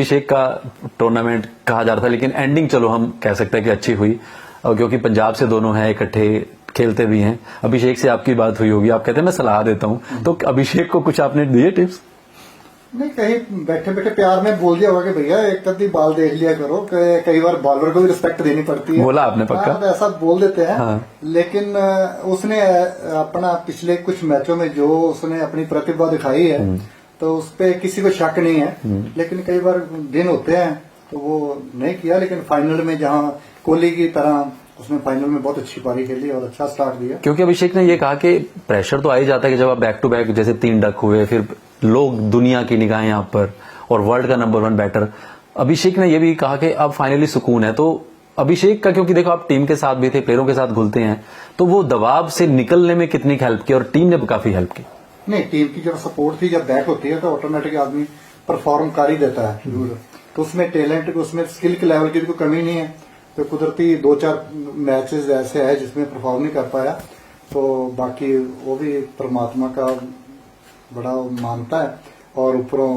अभिषेक का टूर्नामेंट कहा जा रहा था, लेकिन एंडिंग चलो हम कह सकते हैं कि अच्छी हुई, और क्योंकि पंजाब से दोनों हैं, इकट्ठे खेलते भी हैं। अभिषेक से आपकी बात हुई होगी, आप कहते हैं मैं सलाह देता हूं, तो अभिषेक को कुछ आपने दिए टिप्स? नहीं, कहीं बैठे बैठे प्यार में बोल दिया होगा कि भैया एक कभी बाल देख लिया करो, कई बार बॉलर को भी रिस्पेक्ट देनी पड़ती है। बोला आपने पक्का? तो ऐसा बोल देते हैं। हाँ। लेकिन उसने अपना पिछले कुछ मैचों में जो उसने अपनी प्रतिभा दिखाई है, तो उस पर किसी को शक नहीं है। लेकिन कई बार दिन होते हैं तो वो नहीं किया, लेकिन फाइनल में जहां कोहली की तरह उसने फाइनल में बहुत अच्छी पारी खेली और अच्छा स्टार्ट दिया। क्योंकि अभिषेक ने ये कहा कि प्रेशर तो आ ही जाता है कि जब आप बैक टू बैक जैसे 3 डक हुए, फिर लोग दुनिया की निगाहें आप पर, और वर्ल्ड का नंबर 1 बैटर। अभिषेक ने ये भी कहा कि अब फाइनली सुकून है। तो अभिषेक का, क्योंकि देखो आप टीम के साथ भी थे, प्लेयरों के साथ घुलते हैं, तो वो दबाव से निकलने में कितनी हेल्प की, और टीम ने काफी हेल्प की? नहीं, टीम की जब सपोर्ट थी, जब बैक होती है तो ऑटोमेटिक आदमी परफॉर्म कर ही देता है जरूर। तो उसमें टैलेंट, उसमें स्किल के लेवल की कोई कमी नहीं है। तो कुदरती 2-4 मैचेस ऐसे है जिसमें परफॉर्म नहीं कर पाया, तो बाकी वो भी परमात्मा का बड़ा मानता है, और ऊपरों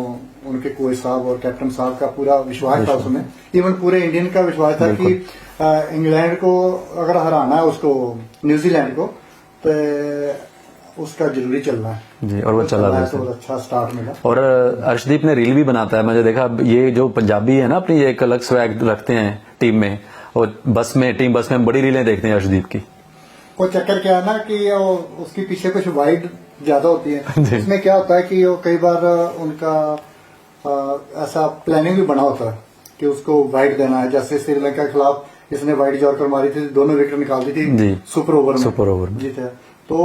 उनके कोच साहब और कैप्टन साहब का पूरा विश्वास था उसमें। इवन पूरे इंडियन का विश्वास था कि इंग्लैंड को अगर हराना है, उसको न्यूजीलैंड को, तो उसका जरूरी चलना है जी, और वो चला रहा तो अच्छा स्टार्ट मिला। और अर्शदीप ने रील भी बनाता है, मैंने देखा। ये जो पंजाबी है ना, अपनी एक अलग स्वैग रखते हैं टीम में, और बस में, टीम बस में बड़ी रीलें देखते हैं अर्शदीप की। वो चक्कर क्या है ना कि उसके पीछे कुछ वाइड ज्यादा होती है। इसमें क्या होता है कि वो कई बार उनका ऐसा प्लानिंग भी बना होता है कि उसको वाइड देना है। जैसे श्रीलंका के खिलाफ इसने वाइड जॉर्कर मारी थी, दोनों विकेट निकाल दी थी सुपर ओवर में जीते। तो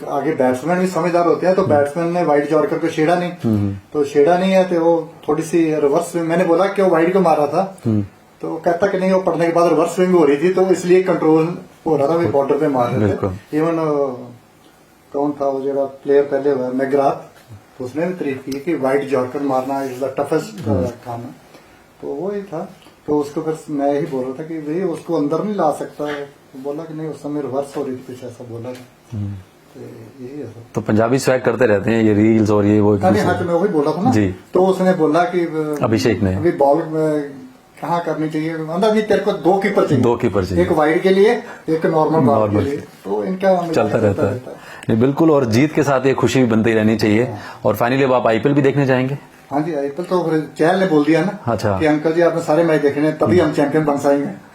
आगे बैट्समैन भी समझदार होते हैं, तो बैट्समैन ने वाइड जॉर्कर को छेड़ा नहीं, तो छेड़ा नहीं है तो वो थोड़ी सी रिवर्स स्विंग, मैंने बोला कि वो वाइड को मारा था, तो कहता कि नहीं, वो पड़ने के बाद रिवर्स स्विंग हो रही थी, तो इसलिए कंट्रोल हो रहा था, बॉर्डर पे मार रहे थे। इवन कौन था वो जो प्लेयर पहले हुआ मैग्राथ, तो उसने भी तारीफ की कि वाइड जॉर्कर मारना इज द टफेस्ट काम है। तो वो ही था। तो उसको फिर मैं ही बोल रहा था कि भाई उसको अंदर नहीं ला सकता है, तो बोला कि नहीं, उस समय रिवर्स हो रही थी, कुछ ऐसा बोला था। तो यही है सब। तो पंजाबी स्वैग करते रहते हैं ये रील्स और ये वो। हाँ, तो मैं वही बोल रहा था ना जी। तो उसने बोला कि अभिषेक ने अभी बॉल कहाँ करनी चाहिए, मतलब ये तेरे को 2 कीपर चाहिए, 2 कीपर चाहिए, एक वाइड के लिए, एक नॉर्मल बॉल के लिए। तो इनका चलता रहता है। नहीं, बिल्कुल, और जीत के साथ ये खुशी भी बनती रहनी चाहिए। और फाइनली अब आप आईपीएल भी देखने जाएंगे? हाँ जी, आईपीएल तो चहल ने बोल दिया ना, अच्छा, कि अंकल जी आपने सारे मैच देखने, तभी हम चैंपियन बन पाएंगे।